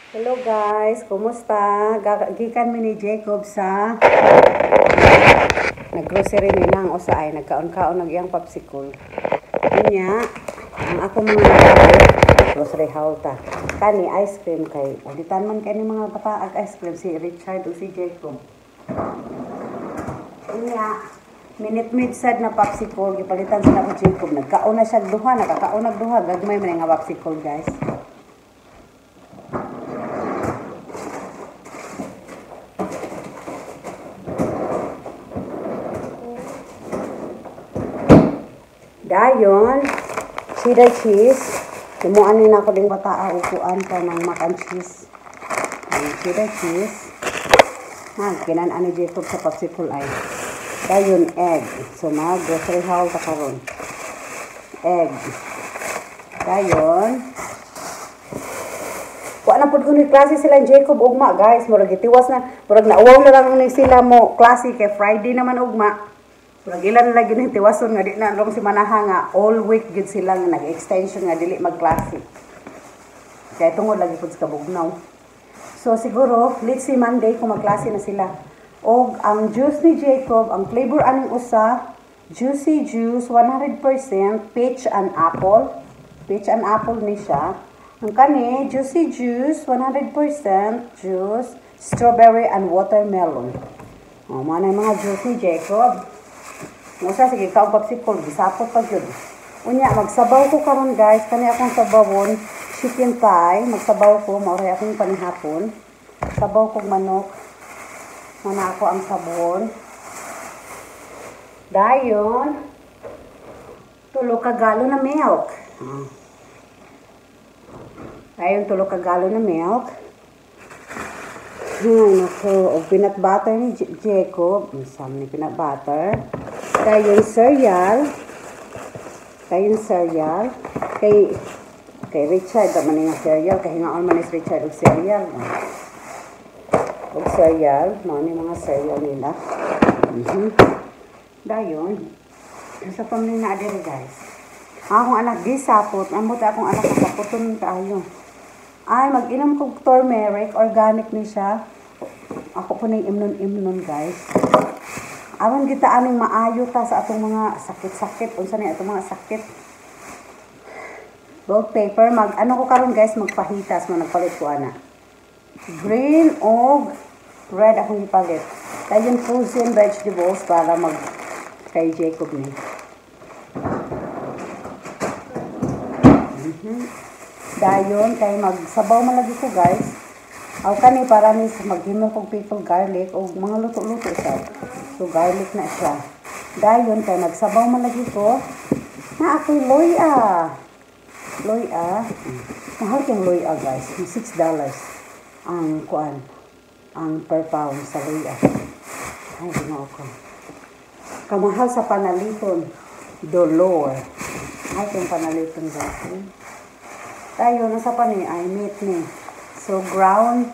Hello guys, kumusta? Gikan mi ni Jacob sa naggrocery ni nang usaay, nagkaon-kaon nag iyang popsicle. Unya, ang ako mga grocery haul ta. Kani ice cream kay ulitan man kani mga bata ag ice cream si Richard o si Jacob. Unya, minute mid sad na popsicle gipalitan sila ko Jacob. Nagkaon na siya duha, nakakaon na duha, gagmay man nga popsicle guys. Dayon, cheddar cheese. Tumuan din ako din bata upuan pa ng mac and cheese. Cheddar cheese. Kinan ani Jacob sa popsicle ay. Dayon, egg. So, grocery haul ta karon. Egg. Dayon. Kuha na po kung klase sila Jacob ugma, guys. Murag itiwas na. Murag nauwaw na lang ni sila mo klase kay Friday naman ugma. Murag ilan lagi ng tiwason nga di na rong si manaha nga all week gid silang nag-extension nga dili magklase. Kaya tungod lagi pud sa kabugnaw. So siguro let's see Monday kung magklase na sila. Og ang juice ni Jacob, ang flavor aning usa, juicy juice 100% peach and apple. Peach and apple ni siya. Ang kani juicy juice 100% juice strawberry and watermelon. Oh, manay mga juice ni Jacob. Musa sige kaog popsicle gisapot pa gyud. Unya magsabaw ko karon guys, kani akong sabawon chicken thigh, magsabaw ko mao ray akong panihapon. Sabaw kog manok. Mana ako ang sabon. Dayon tulo ka galon na milk. Dayon tulo ka galon na milk. Nako, og peanut butter ni Jacob. Isam ni peanut butter. Dayon cereal. Kay Richard man nga cereal kay hingaon man ni Richard og cereal. Og cereal, mao ni mga cereal nila. Dayon. Sa pamilya na diri guys. Akong anak gisapot, amot akong anak kasapoton kaayo. Ay mag-inom kog turmeric, organic ni siya. Ako po ning imnon guys. Aron kita aning maayo ta sa atong mga sakit-sakit, unsa ni atong mga sakit. Gold paper ano ko karon guys magpahitas man nagpalit ko ana. Green o red akong ipalit. Dayon frozen vegetables para mag kay Jacob ni. Dayon kay magsabaw man lagi ko guys. Aw kani para ni maghimo kog pickled garlic o mga luto-luto sa. So garlic na siya. Dayon kay nagsabaw man lagi ko. Na ako'y loya. Mahal kang loya guys. $6 ang kuan. Ang per pound sa loya. Ay, di mo ako. Kamahal sa panaliton. Dolor. Ay, kung panaliton guys. Tayo, nasa pa ni, ay meat ni. So, ground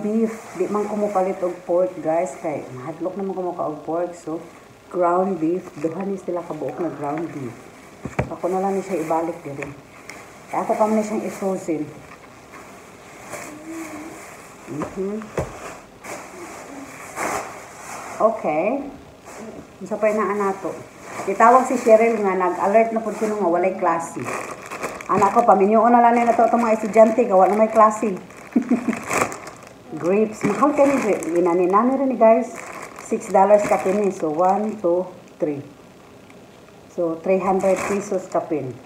beef. Di man kumupalit og pork, guys. Kay, mahadlok naman kumuka og pork. So, ground beef. Duha ni sila kabuok na ground beef. Ako na lang ni siya ibalik din. Kaya ako pa man siyang i-frozen. Okay. Isa pa na anato. Itawag si Cheryl nga, nag-alert na po sino nga, walay klase. Anak ko, paminyoon na lang na ito itong mga estudyante, gawa na may klase. Grapes. Mahal ka ni Ginani-nani rin guys. $6 kapin. So, 1, 2, 3. So, 300 pesos kapin.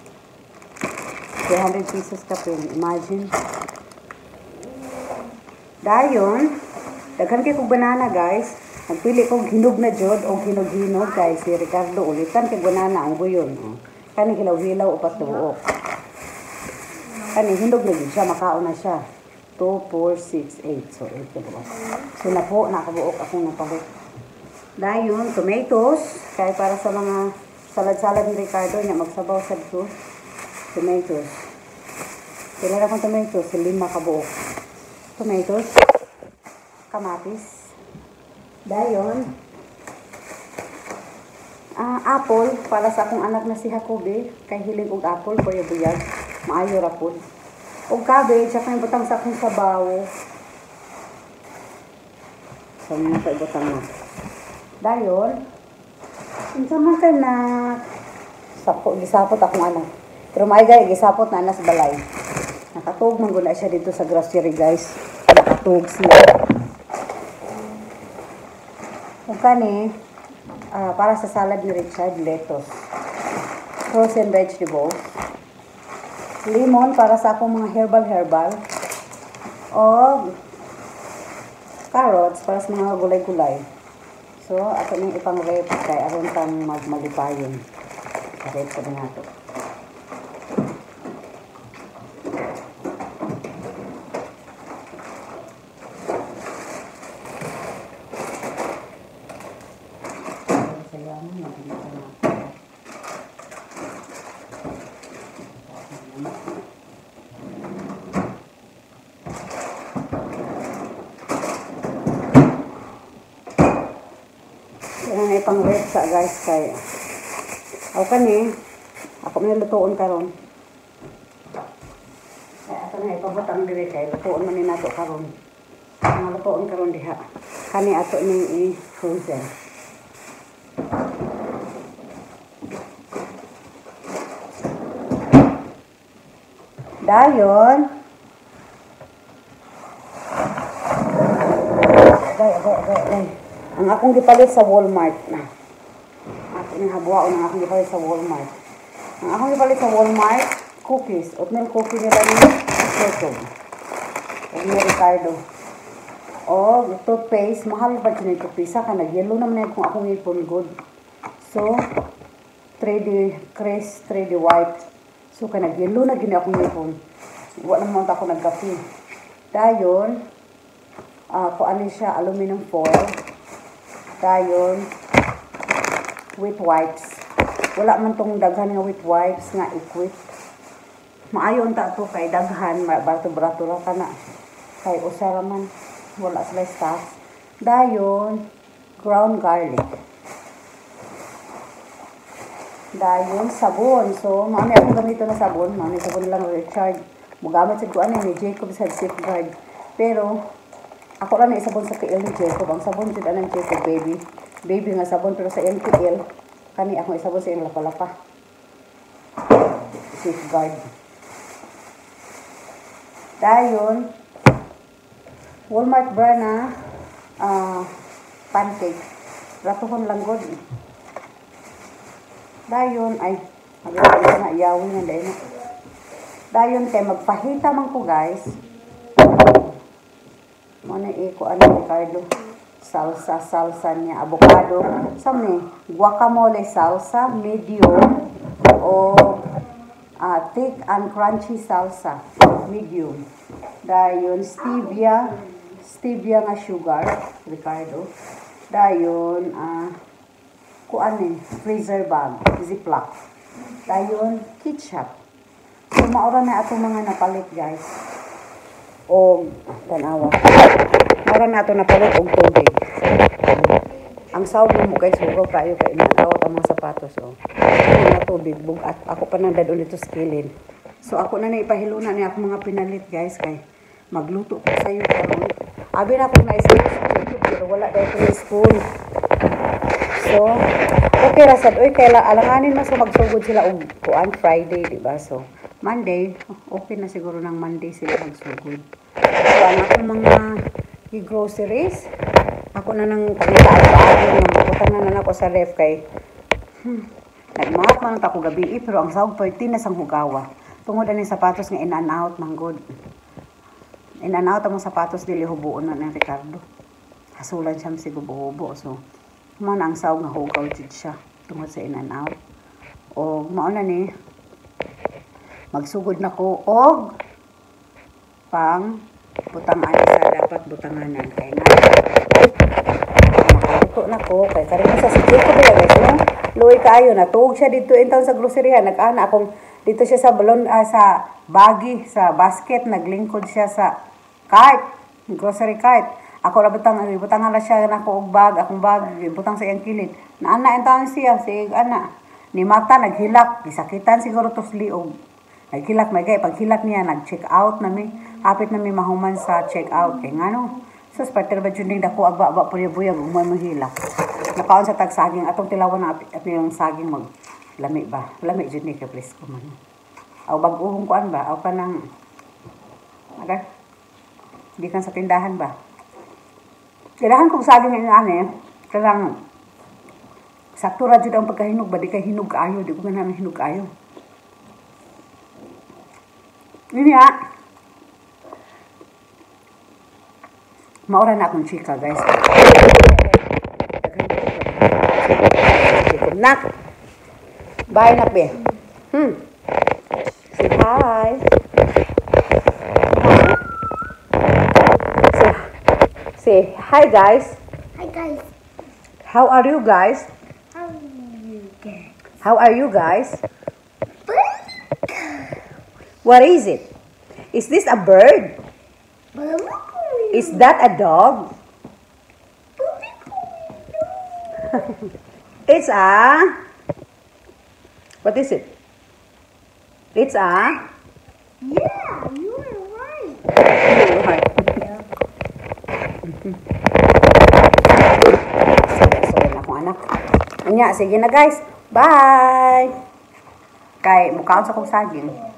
300 pesos kapin. Imagine. Dayon, daghan kay kong banana guys. Nagpili kong hinog na jod o hinog-hinog guys. Si Ricardo ulitan kay banana ang buyon. Kani hilaw-hilaw upat na buok. Kani hinog na yun siya, makaon na siya. 2, 4, 6, 8. So, 8 na buok. So, nakabuok akong napalit. Dayon, tomatoes. Kaya para sa mga salad-salad ni Ricardo niya, magsabaw sa ito. Tomatoes. Kailan akong tomatoes? 5 kabuok. Tomatoes. Kamatis. Dayon. Apple. Para sa akong anak na si Jacobe. Kay hiling og apple. Buyag-buyag. Maayo rapod. O cabbage, saka yung butang sa akong sabaw. So, yun na ibutang na. Dayon, sama ka na. Gisapot akong anak. Pero maigay, gisapot na anak sa balay. Nakatug man guna siya dito sa grocery, guys. Nakatug siya. Kung kani, para sa salad ni Richard, lettuce. Frozen vegetables. Lemon para sa akong mga herbal. O carrots para sa mga gulay-gulay. So, ato nang ipang-rep kay aron kang magmalipayon. Rep ko na ito. Yan na ipang-rep sa guys kay ako kani ako may lutuon karon. Kaya ato na ipabutang diri kay lutuon man ni nato karon. Ang lutuon karon diha. Kani ato ni frozen. Dayon. Agay. Ang akong gipalit sa Walmart na. Ako ni habuaon ang akong gipalit sa Walmart. Ang akong gipalit sa Walmart, cookies. Oatmeal cookie nila ni Soto. Oatmeal Ricardo. O, toothpaste. Mahal pa dyan yung toothpaste. Saka nag-yellow naman na kung akong ipon good. So, 3D Crest, 3D white. So, ka nag-yellow na gini akong ipon. Wala naman ako nag-gapi. Dayon, kuanin siya, aluminum foil. Dayon, wet wipes. Wala man tong daghan nga wet wipes nga equip. Maayo unta to kay daghan, barato-barato ra kana. Kay usara man, wala sila staff. Dayon, ground garlic. Dayon, sabon. So, maami akong gamito na sabon. Maami sabon lang Richard. Mugamit sa kuan ni Jacob sa Safeguard. Pero, ako lang na isabon sa KL ni Jacob. Ang sabon dito ng Jacob, baby. Baby nga sabon, pero sa MTL, kani akong isabon sa iyong lapa-lapa. Safeguard. Dayon, Walmart brand na pancake. Ratuhon lang god. Dayon, ay, magiging na iyawin nga dahil na. Dayon, kay magpahita man ko, guys. Muna ko ano Ricardo. Salsa niya, avocado. Saan guacamole salsa, medium. O thick and crunchy salsa, medium. Dayon, stevia nga sugar, Ricardo. Dayon, freezer bag, ziplock. Dayon, ketchup. So, maura na atong mga napalit, guys. O, tanawa. Maura na atong napalit og tubig. Ang sawag mo guys, hugaw kayo kay inatawat ang mga sapatos. O, na tubig, bugat. Ako pa nang dadon ito skillin. So, ako na ipahilunan niya ako mga pinalit, guys, kay magluto ko sa iyo karon. Abi na akong na-spoon sa YouTube, pero wala dahil ko yung spoon. So, okay rasad. Uy, kaya alanganin mas magsugod sila kuan Friday, diba? So, Monday, okay na siguro ng Monday sila magsugod. So, ang akong mga groceries, ako na nang pagkakaagin, butang na ako sa ref kay, nagmahat man ako gabi, pero ang sahog 13 na sang hugawa. Tungod na yung sapatos nga in and out, manggod. In and out ang sapatos dili hubuon na ni Ricardo. Hasulan siya si gubo-hubo. So, mo na ang sahog nga hugaw jud siya tungod sa in and out. O mao na ni magsugod na ko og pang butangan sa dapat butanganan kay nga. Makaluto na ko kay karon sa sige ko ba guys no? Luoy kaayo na tuog siya dito intaw sa groceryhan nag-ana akong dito siya sa balon sa bagi sa basket naglingkod siya sa cart grocery cart. Ako ra butangan na siya nako og bag akong bag butang sa iyang kilid. Naana intaw siya sig ana ni mata naghilak gisakitan siguro tos liog. Nagkilak may gay pag hilak niya nag-check out na mi. Hapit na mi mahuman sa check out kay ngano. Sus partner ba jud ning dako agba buyag mo hilak. Nakaon sa tag saging atong tilawan na at yung saging mag lami ba. Lami jud ni kay please ko man. Aw bag-uhong kuan ba? Aw kanang aga. Di kan sa tindahan ba? Kailangan kong saging ni ani. Kailangan sakto ra jud ang pagkahinog ba di kay hinog ayo, di ko man hinog ayo. Ini ya. Maura na akong chika, guys. Nak. Bye, nak, be. Say hi. Say hi, guys. Hi guys. How are you, guys? How are you guys? How are you, guys? What is it? Is this a bird? Is that a dog? It's a... What is it? It's a... Yeah, you were right. Sorry na akong anak. Anya, sige na guys. Bye! Kay, mukhaon sa kong saging.